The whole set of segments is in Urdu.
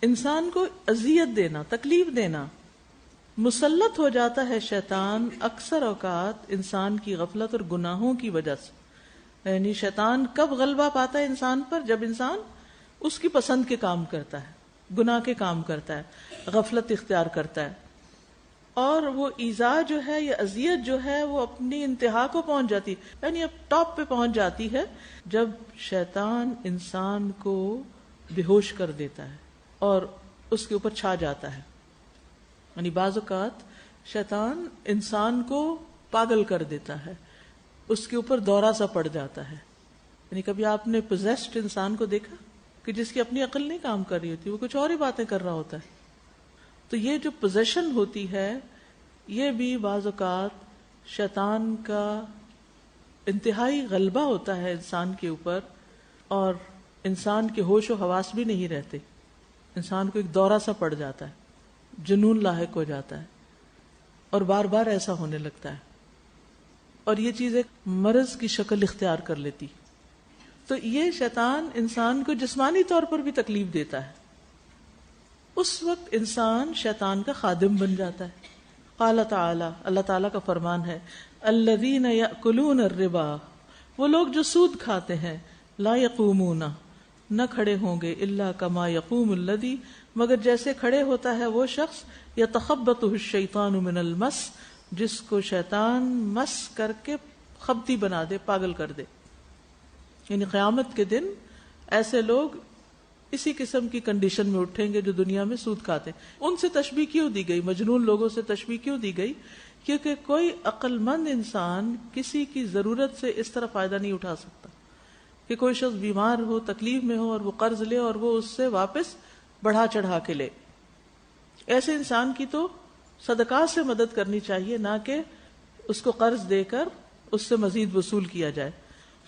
انسان کو اذیت دینا، تکلیف دینا، مسلط ہو جاتا ہے شیطان اکثر اوقات انسان کی غفلت اور گناہوں کی وجہ سے. یعنی شیطان کب غلبہ پاتا ہے انسان پر؟ جب انسان اس کی پسند کے کام کرتا ہے، گناہ کے کام کرتا ہے، غفلت اختیار کرتا ہے. اور وہ ایذا جو ہے یا اذیت جو ہے وہ اپنی انتہا کو پہنچ جاتی ہے، یعنی اب ٹاپ پہ پہنچ جاتی ہے جب شیطان انسان کو بے ہوش کر دیتا ہے اور اس کے اوپر چھا جاتا ہے. یعنی بعض اوقات شیطان انسان کو پاگل کر دیتا ہے، اس کے اوپر دورہ سا پڑ جاتا ہے. یعنی کبھی آپ نے پوزیسڈ انسان کو دیکھا کہ جس کی اپنی عقل نہیں کام کر رہی ہوتی، وہ کچھ اور ہی باتیں کر رہا ہوتا ہے. تو یہ جو پوزیشن ہوتی ہے یہ بھی بعض اوقات شیطان کا انتہائی غلبہ ہوتا ہے انسان کے اوپر، اور انسان کے ہوش و حواس بھی نہیں رہتے. انسان کو ایک دورہ سا پڑ جاتا ہے، جنون لاحق ہو جاتا ہے، اور بار بار ایسا ہونے لگتا ہے، اور یہ چیز ایک مرض کی شکل اختیار کر لیتی. تو یہ شیطان انسان کو جسمانی طور پر بھی تکلیف دیتا ہے. اس وقت انسان شیطان کا خادم بن جاتا ہے. قال تعالی، اللہ تعالیٰ کا فرمان ہے، الذین یأکلون الربا، وہ لوگ جو سود کھاتے ہیں، لا یقومون، نہ کھڑے ہوں گے، الا کما یقوم الذی، مگر جیسے کھڑے ہوتا ہے وہ شخص، یتخبطہ الشیطان من المس، جس کو شیطان مس کر کے خبتی بنا دے، پاگل کر دے. یعنی قیامت کے دن ایسے لوگ اسی قسم کی کنڈیشن میں اٹھیں گے جو دنیا میں سود کھاتے ہیں. ان سے تشبیہ کیوں دی گئی؟ مجنون لوگوں سے تشبیہ کیوں دی گئی؟ کیونکہ کوئی عقل مند انسان کسی کی ضرورت سے اس طرح فائدہ نہیں اٹھا سکتا کہ کوئی شخص بیمار ہو، تکلیف میں ہو، اور وہ قرض لے اور وہ اس سے واپس بڑھا چڑھا کے لے. ایسے انسان کی تو صدقات سے مدد کرنی چاہیے، نہ کہ اس کو قرض دے کر اس سے مزید وصول کیا جائے.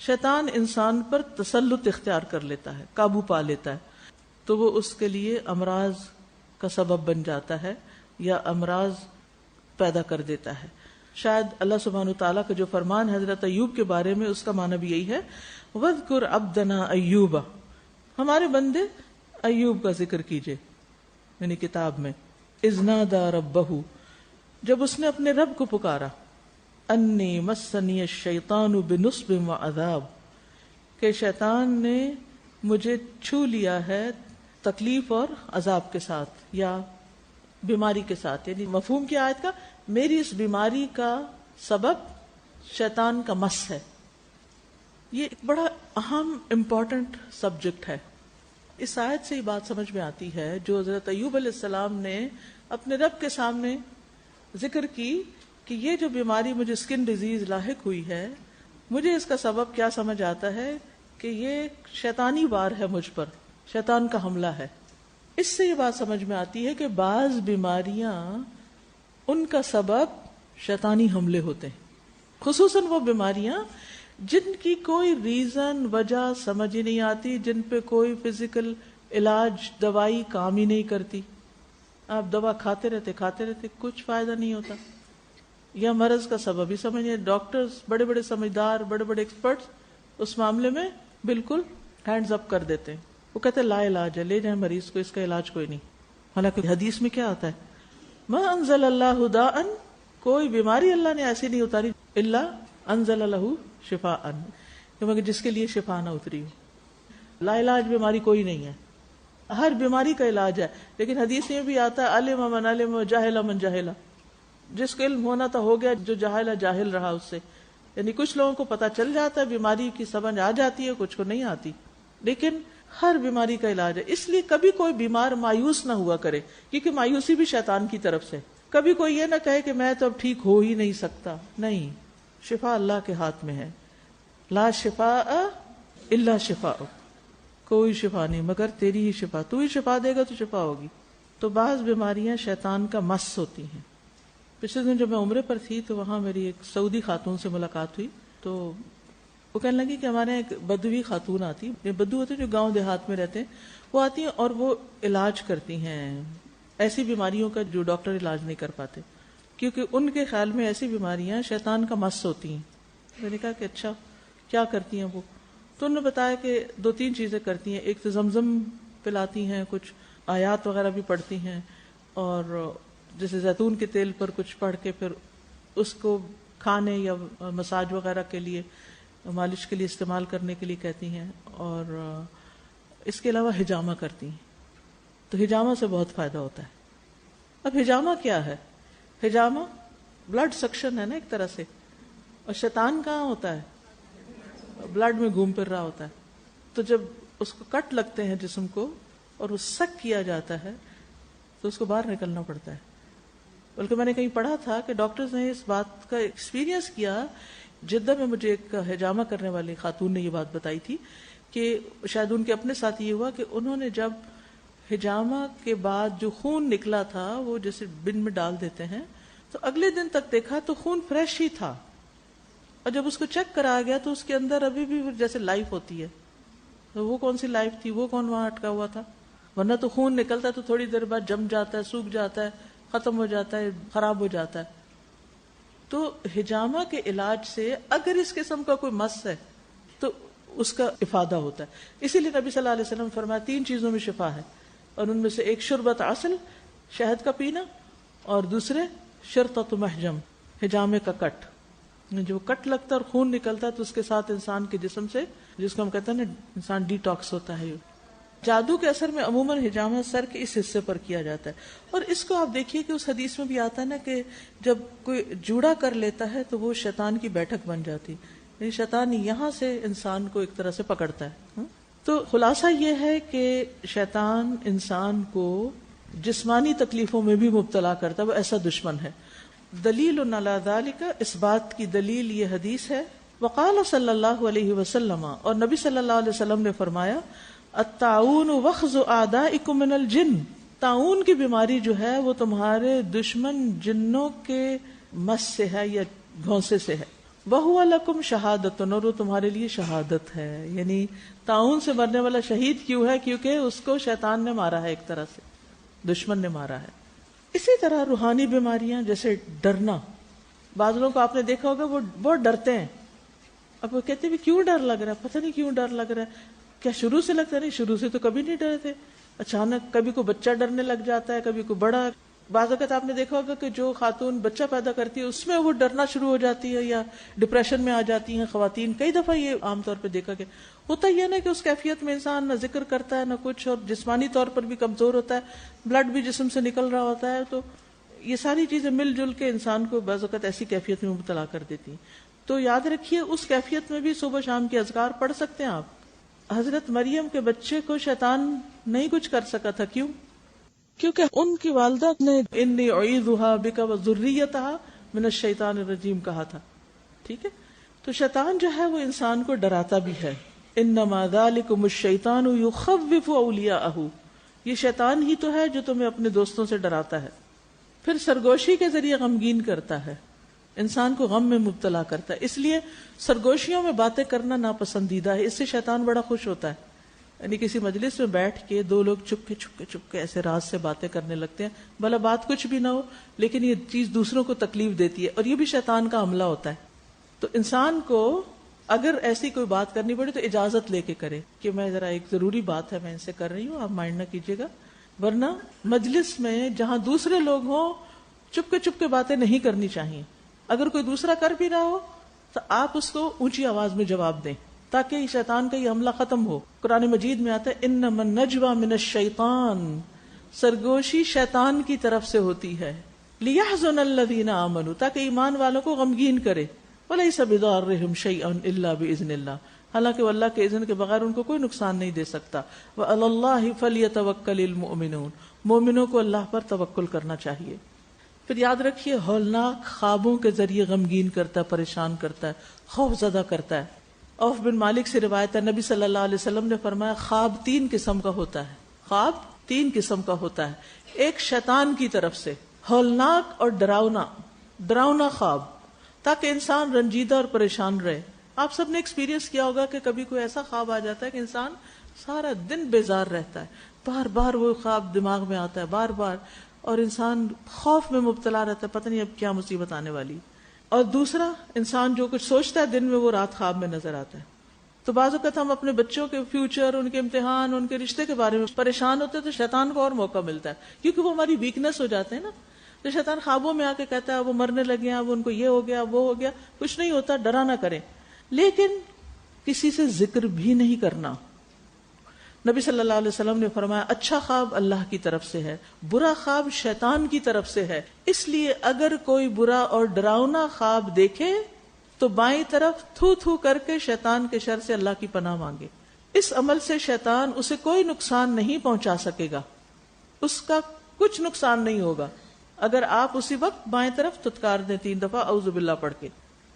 شیطان انسان پر تسلط اختیار کر لیتا ہے، قابو پا لیتا ہے، تو وہ اس کے لیے امراض کا سبب بن جاتا ہے یا امراض پیدا کر دیتا ہے. شاید اللہ سبحانہ تعالیٰ کا جو فرمان ہے حضرت ایوب کے بارے میں، اس کا معنی بھی یہی ہے، وَاذْكُرْ عَبْدَنَا ایوب، ہمارے بندے ایوب کا ذکر کیجئے، یعنی کتاب میں. اذ نادى ربہ، جب اس نے اپنے رب کو پکارا، انی مسنی الشیطان بنصب وعذاب، کہ شیطان نے مجھے چھو لیا ہے تکلیف اور عذاب کے ساتھ یا بیماری کے ساتھ. یعنی مفہوم کی آیت کا، میری اس بیماری کا سبب شیطان کا مس ہے. یہ ایک بڑا اہم امپورٹنٹ سبجیکٹ ہے. اس آیت سے یہ بات سمجھ میں آتی ہے جو حضرت ایوب علیہ السلام نے اپنے رب کے سامنے ذکر کی کہ یہ جو بیماری مجھے اسکن ڈیزیز لاحق ہوئی ہے، مجھے اس کا سبب کیا سمجھ آتا ہے کہ یہ شیطانی وار ہے، مجھ پر شیطان کا حملہ ہے. اس سے یہ بات سمجھ میں آتی ہے کہ بعض بیماریاں ان کا سبب شیطانی حملے ہوتے ہیں، خصوصاً وہ بیماریاں جن کی کوئی ریزن، وجہ سمجھ ہی نہیں آتی، جن پہ کوئی فزیکل علاج، دوائی کام ہی نہیں کرتی. آپ دوا کھاتے رہتے کچھ فائدہ نہیں ہوتا، یا مرض کا سبب ہی سمجھیں. ڈاکٹرز بڑے بڑے سمجھدار، بڑے بڑے ایکسپرٹس اس معاملے میں بالکل ہینڈز اپ کر دیتے ہیں. وہ کہتے ہیں لا علاج ہے، لے جائیں مریض کو، اس کا علاج کوئی نہیں. حالانکہ حدیث میں کیا آتا ہے، ما انزل اللہ داء، کوئی بیماری اللہ نے ایسی نہیں اتاری، الا انزل لہ شفاء، مگر جس کے لیے شفا نہ اتری ہو. لا علاج بیماری کوئی نہیں ہے، ہر بیماری کا علاج ہے. لیکن حدیث میں بھی آتا ہے علم من علم و جاہل من جاہل، جس کو علم ہونا تھا ہو گیا، جو جاہل جاہل رہا اس سے. یعنی کچھ لوگوں کو پتا چل جاتا ہے، بیماری کی سمجھ آ جاتی ہے، کچھ کو نہیں آتی. لیکن ہر بیماری کا علاج ہے. اس لیے کبھی کوئی بیمار مایوس نہ ہوا کرے، کیونکہ مایوسی بھی شیطان کی طرف سے. کبھی کوئی یہ نہ کہے کہ میں تو اب ٹھیک ہو ہی نہیں سکتا. نہیں، شفا اللہ کے ہاتھ میں ہے. لا شفاء الا شفاء، کوئی شفا نہیں مگر تیری ہی شفا، تو ہی شفا دے گا تو شفا ہوگی. تو بعض بیماریاں شیطان کا مس ہوتی ہیں. پچھلے دن جب میں عمرے پر تھی تو وہاں میری ایک سعودی خاتون سے ملاقات ہوئی، تو وہ کہنے لگی کہ ہمارے ایک بدوی خاتون آتی، یہ بدو ہوتے جو گاؤں دیہات میں رہتے ہیں، وہ آتی ہیں اور وہ علاج کرتی ہیں ایسی بیماریوں کا جو ڈاکٹر علاج نہیں کر پاتے، کیونکہ ان کے خیال میں ایسی بیماریاں شیطان کا مس ہوتی ہیں. میں نے کہا کہ اچھا کیا کرتی ہیں وہ؟ تو انہوں نے بتایا کہ 2-3 چیزیں کرتی ہیں. ایک تو زمزم پلاتی ہیں، کچھ آیات وغیرہ بھی پڑھتی ہیں، اور جیسے زیتون کے تیل پر کچھ پڑھ کے پھر اس کو کھانے یا مساج وغیرہ کے لیے، مالش کے لیے استعمال کرنے کے لیے کہتی ہیں، اور اس کے علاوہ حجامہ کرتی ہیں. تو حجامہ سے بہت فائدہ ہوتا ہے. اب حجامہ کیا ہے؟ حجامہ بلڈ سکشن ہے نا ایک طرح سے، اور شیطان کہاں ہوتا ہے؟ بلڈ میں گھوم پھر رہا ہوتا ہے. تو جب اس کو کٹ لگتے ہیں جسم کو اور وہ سک کیا جاتا ہے تو اس کو باہر نکلنا پڑتا ہے. بلکہ میں نے کہیں پڑھا تھا کہ ڈاکٹرز نے اس بات کا ایکسپیرینس کیا. جدہ میں مجھے ایک حجامہ کرنے والی خاتون نے یہ بات بتائی تھی کہ شاید ان کے اپنے ساتھ یہ ہوا کہ انہوں نے جب حجامہ کے بعد جو خون نکلا تھا وہ جیسے بن میں ڈال دیتے ہیں، تو اگلے دن تک دیکھا تو خون فریش ہی تھا، اور جب اس کو چیک کرایا گیا تو اس کے اندر ابھی بھی جیسے لائف ہوتی ہے. تو وہ کون سی لائف تھی؟ وہ کون وہاں اٹکا ہوا تھا؟ ورنہ تو خون نکلتا ہے تو تھوڑی دیر بعد جم جاتا ہے، سوکھ جاتا ہے، ختم ہو جاتا ہے، خراب ہو جاتا ہے. تو حجامہ کے علاج سے اگر اس قسم کا کوئی مس ہے تو اس کا افادہ ہوتا ہے. اسی لیے نبی صلی اللہ علیہ وسلم فرمایا 3 چیزوں میں شفا ہے، اور ان میں سے ایک شربت عسل، شہد کا پینا، اور دوسرے شرطۃ محجم، حجامے کا کٹ. جو کٹ لگتا ہے اور خون نکلتا ہے تو اس کے ساتھ انسان کے جسم سے، جس کو ہم کہتے ہیں نا انسان ڈی ٹاکس ہوتا ہے. جادو کے اثر میں عموماً حجامہ سر کے اس حصے پر کیا جاتا ہے. اور اس کو آپ دیکھیے کہ اس حدیث میں بھی آتا ہے نا کہ جب کوئی جوڑا کر لیتا ہے تو وہ شیطان کی بیٹھک بن جاتی، یعنی شیطان یہاں سے انسان کو ایک طرح سے پکڑتا ہے. تو خلاصہ یہ ہے کہ شیطان انسان کو جسمانی تکلیفوں میں بھی مبتلا کرتا ہے، وہ ایسا دشمن ہے. دلیل علی ذالک، اس بات کی دلیل یہ حدیث ہے. وقال صلی اللہ علیہ وسلم، اور نبی صلی اللہ علیہ وسلم نے فرمایا، الطاعون وخز اعدائکم من الجن، طاعون کی بیماری جو ہے وہ تمہارے دشمن جنوں کے مس سے ہے یا گھونسے سے ہے. وَهُوَ لَكُمْ شَهَادَةٌ، اور وہ تمہارے لیے شہادت ہے. یعنی طاعون سے مرنے والا شہید کیوں ہے؟ کیونکہ اس کو شیطان نے مارا ہے، ایک طرح سے دشمن نے مارا ہے. اسی طرح روحانی بیماریاں جیسے ڈرنا، بعض لوگوں کو آپ نے دیکھا ہوگا وہ بہت ڈرتے ہیں. اب وہ کہتے ہیں کیوں ڈر لگ رہا ہے؟ پتہ نہیں کیوں ڈر لگ رہا ہے. کیا شروع سے لگتا ہے؟ نہیں، شروع سے تو کبھی نہیں ڈرے تھے. اچانک کبھی کوئی بچہ ڈرنے لگ جاتا ہے، کبھی کوئی بڑا. بعض اوقات آپ نے دیکھا ہوگا کہ جو خاتون بچہ پیدا کرتی ہے اس میں وہ ڈرنا شروع ہو جاتی ہے یا ڈپریشن میں آ جاتی ہیں خواتین. کئی دفعہ یہ عام طور پہ دیکھا کہ ہوتا ہی ہے نا کہ اس کیفیت میں انسان نہ ذکر کرتا ہے نہ کچھ، اور جسمانی طور پر بھی کمزور ہوتا ہے، بلڈ بھی جسم سے نکل رہا ہوتا ہے. تو یہ ساری چیزیں مل جل کے انسان کو بعض اوقات ایسی کیفیت میں مبتلا کر دیتی ہیں. تو یاد رکھیے اس کیفیت میں بھی صبح شام کے اذکار پڑھ سکتے ہیں آپ. حضرت مریم کے بچے کو شیطان نہیں کچھ کر سکا تھا. کیوں؟ کیونکہ ان کی والدہ نے انی اعیذھا بک وذریتھا من الشیطان الرجیم کہا تھا. ٹھیک ہے، تو شیطان جو ہے وہ انسان کو ڈراتا بھی ہے. انما ذالکم الشیطان یخوف اولیاءہ، یہ شیطان ہی تو ہے جو تمہیں اپنے دوستوں سے ڈراتا ہے. پھر سرگوشی کے ذریعے غمگین کرتا ہے، انسان کو غم میں مبتلا کرتا ہے. اس لیے سرگوشیوں میں باتیں کرنا ناپسندیدہ ہے، اس سے شیطان بڑا خوش ہوتا ہے. یعنی کسی مجلس میں بیٹھ کے 2 لوگ چپ کے ایسے راز سے باتیں کرنے لگتے ہیں، بھلا بات کچھ بھی نہ ہو لیکن یہ چیز دوسروں کو تکلیف دیتی ہے، اور یہ بھی شیطان کا عملہ ہوتا ہے. تو انسان کو اگر ایسی کوئی بات کرنی پڑے تو اجازت لے کے کرے کہ میں ذرا ایک ضروری بات ہے میں ان سے کر رہی ہوں، آپ مائنڈ نہ کیجیے گا. ورنہ مجلس میں جہاں دوسرے لوگ ہوں چپ کے باتیں نہیں کرنی چاہیے. اگر کوئی دوسرا کر بھی رہا ہو تو آپ اس کو اونچی آواز میں جواب دیں تاکہ شیطان کا یہ حملہ ختم ہو. قرآن مجید میں آتا ہے انما النجوى من الشیطان، سرگوشی شیطان کی طرف سے ہوتی ہے. لیحزن الذین آمنوا، تاکہ ایمان والوں کو غمگین کرے. ولیس بضارهم شیئا الا باذن اللہ، حالانکہ وہ اللہ کے اذن کے بغیر ان کو کوئی نقصان نہیں دے سکتا. وعلی اللہ فلیتوکل المؤمنون، مومنوں کو اللہ پر توکل کرنا چاہیے. پھر یاد رکھیے ہولناک خوابوں کے ذریعے غمگین کرتا ہے، پریشان کرتا ہے، خوف زدہ کرتا ہے. عوف بن مالک سے روایت ہے نبی صلی اللہ علیہ وسلم نے فرمایا خواب 3 قسم کا ہوتا ہے. خواب 3 قسم کا ہوتا ہے. ایک شیطان کی طرف سے ہولناک اور ڈراؤنا خواب، تاکہ انسان رنجیدہ اور پریشان رہے. آپ سب نے ایکسپیرینس کیا ہوگا کہ کبھی کوئی ایسا خواب آ جاتا ہے کہ انسان سارا دن بیزار رہتا ہے، بار بار وہ خواب دماغ میں آتا ہے بار بار، اور انسان خوف میں مبتلا رہتا ہے، پتہ نہیں اب کیا مصیبت آنے والی. اور دوسرا، انسان جو کچھ سوچتا ہے دن میں وہ رات خواب میں نظر آتا ہے. تو بعض اوقات ہم اپنے بچوں کے فیوچر، ان کے امتحان، ان کے رشتے کے بارے میں پریشان ہوتے ہیں تو شیطان کو اور موقع ملتا ہے، کیونکہ وہ ہماری ویکنس ہو جاتے ہیں نا. تو شیطان خوابوں میں آ کے کہتا ہے وہ مرنے لگے ہیں، وہ ان کو یہ ہو گیا، وہ ہو گیا. کچھ نہیں ہوتا، ڈرا نہ کریں. لیکن کسی سے ذکر بھی نہیں کرنا. نبی صلی اللہ علیہ وسلم نے فرمایا اچھا خواب اللہ کی طرف سے ہے، برا خواب شیطان کی طرف سے ہے. اس لیے اگر کوئی برا اور ڈراؤنا خواب دیکھے تو بائیں طرف تھو تھو کر کے شیطان کے شر سے اللہ کی پناہ مانگے. اس عمل سے شیطان اسے کوئی نقصان نہیں پہنچا سکے گا، اس کا کچھ نقصان نہیں ہوگا اگر آپ اسی وقت بائیں طرف تھتکار دیں 3 دفعہ اعوذ باللہ پڑھ کے.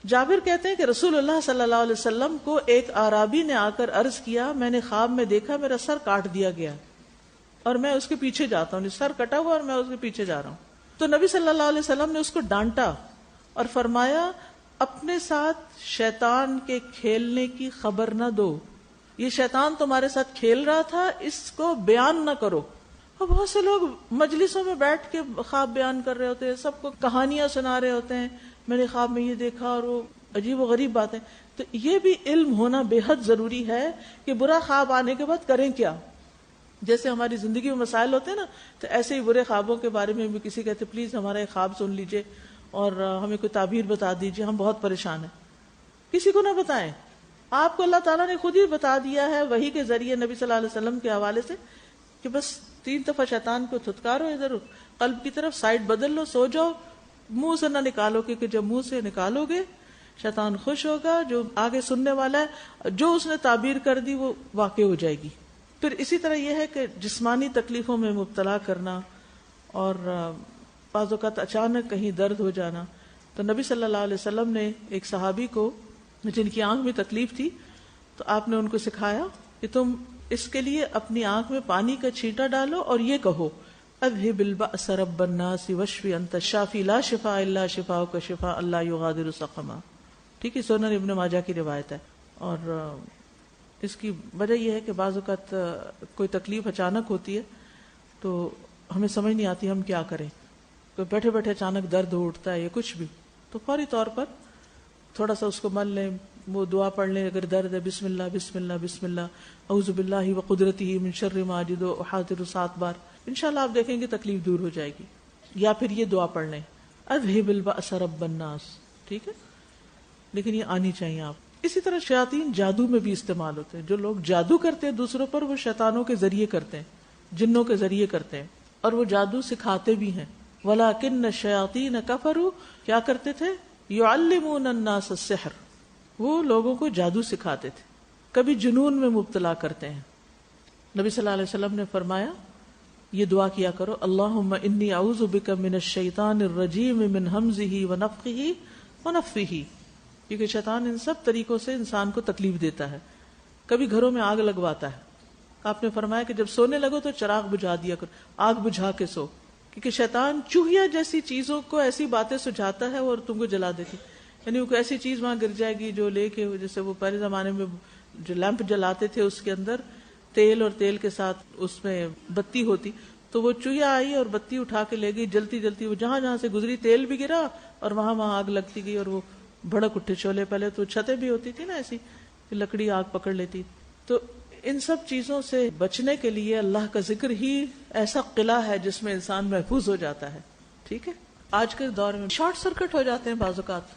جابر کہتے ہیں کہ رسول اللہ صلی اللہ علیہ وسلم کو ایک اعرابی نے آ کر عرض کیا، میں نے خواب میں دیکھا میرا سر کاٹ دیا گیا اور میں اس کے پیچھے جاتا ہوں، سر کٹا ہوا اور میں اس کے پیچھے جا رہا ہوں. تو نبی صلی اللہ علیہ وسلم نے اس کو ڈانٹا اور فرمایا اپنے ساتھ شیطان کے کھیلنے کی خبر نہ دو، یہ شیطان تمہارے ساتھ کھیل رہا تھا، اس کو بیان نہ کرو. اور بہت سے لوگ مجلسوں میں بیٹھ کے خواب بیان کر رہے ہوتے ہیں، سب کو کہانیاں سنا رہے ہوتے ہیں، میں نے خواب میں یہ دیکھا، اور وہ عجیب و غریب باتیں. تو یہ بھی علم ہونا بے حد ضروری ہے کہ برا خواب آنے کے بعد کریں کیا. جیسے ہماری زندگی میں مسائل ہوتے ہیں نا، تو ایسے ہی برے خوابوں کے بارے میں بھی کسی کہتے پلیز ہمارا ایک خواب سن لیجئے اور ہمیں کوئی تعبیر بتا دیجئے، ہم بہت پریشان ہیں. کسی کو نہ بتائیں، آپ کو اللہ تعالیٰ نے خود ہی بتا دیا ہے وحی کے ذریعے نبی صلی اللہ علیہ وسلم کے حوالے سے کہ بس 3 دفعہ شیطان کو تھتکارو، ادھر قلب کی طرف سائڈ بدل لو، سو جاؤ، منہ سے نہ نکالو، کیونکہ جب منہ سے نکالو گے شیطان خوش ہوگا، جو آگے سننے والا ہے جو اس نے تعبیر کر دی وہ واقع ہو جائے گی. پھر اسی طرح یہ ہے کہ جسمانی تکلیفوں میں مبتلا کرنا اور بعض اوقات اچانک کہیں درد ہو جانا. تو نبی صلی اللہ علیہ وسلم نے ایک صحابی کو جن کی آنکھ میں تکلیف تھی تو آپ نے ان کو سکھایا کہ تم اس کے لیے اپنی آنکھ میں پانی کا چھینٹا ڈالو اور یہ کہو اذهب البأس رب الناس واشف انت الشافی لا شفاء الا شفاؤک شفاء لا یغادر سقما. ٹھیک ہے، سنن ابن ماجہ کی روایت ہے. اور اس کی وجہ یہ ہے کہ بعض اوقات کوئی تکلیف اچانک ہوتی ہے تو ہمیں سمجھ نہیں آتی ہم کیا کریں. کوئی بیٹھے بیٹھے اچانک درد اٹھتا ہے یا کچھ بھی، تو فوری طور پر تھوڑا سا اس کو مل لیں، وہ دعا پڑھ لیں. اگر درد ہے بسم اللہ بسم اللہ بسم اللہ اعوذ باللہ وقدرتہ من شر ما اجد احاذر 7 بار، انشاءاللہ آپ دیکھیں گے تکلیف دور ہو جائے گی. یا پھر یہ دعا پڑھ لیں اذهب البأس رب الناس. ٹھیک ہے، لیکن یہ آنی چاہیے آپ. اسی طرح شیاطین جادو میں بھی استعمال ہوتے ہیں. جو لوگ جادو کرتے ہیں دوسروں پر وہ شیطانوں کے ذریعے کرتے ہیں، جنوں کے ذریعے کرتے ہیں، اور وہ جادو سکھاتے بھی ہیں. وَلَكِنَّ الشَّيَاطِينَ كَفَرُوا، کیا کرتے تھے؟ يُعَلِّمُونَ النَّاسَ السِّحْرَ، وہ لوگوں کو جادو سکھاتے تھے. کبھی جنون میں مبتلا کرتے ہیں. نبی صلی اللہ علیہ وسلم نے فرمایا یہ دعا کیا کرو اللہم انی اعوذ بک من الشیطان الرجیم من ہمزہ ونفخہ ونفثہ، کیونکہ شیطان ان سب طریقوں سے انسان کو تکلیف دیتا ہے. کبھی گھروں میں آگ لگواتا ہے. آپ نے فرمایا کہ جب سونے لگو تو چراغ بجھا دیا کرو، آگ بجھا کے سو، کیونکہ شیطان چوہیا جیسی چیزوں کو ایسی باتیں سجھاتا ہے اور تم کو جلا دیتی. یعنی وہ ایسی چیز وہاں گر جائے گی جو لے کے، جیسے وہ پہلے زمانے میں جو لیمپ جلاتے تھے اس کے اندر تیل اور تیل کے ساتھ اس میں بتی ہوتی، تو وہ چوہیا آئی اور بتی اٹھا کے لے گئی. جلتی جلتی وہ جہاں جہاں سے گزری تیل بھی گرا اور وہاں وہاں آگ لگتی گئی اور وہ بھڑک اٹھے شعلے. پہلے تو چھتیں بھی ہوتی تھی نا ایسی کہ لکڑی آگ پکڑ لیتی. تو ان سب چیزوں سے بچنے کے لیے اللہ کا ذکر ہی ایسا قلعہ ہے جس میں انسان محفوظ ہو جاتا ہے. ٹھیک ہے، آج کے دور میں شارٹ سرکٹ ہو جاتے ہیں بعض اوقات.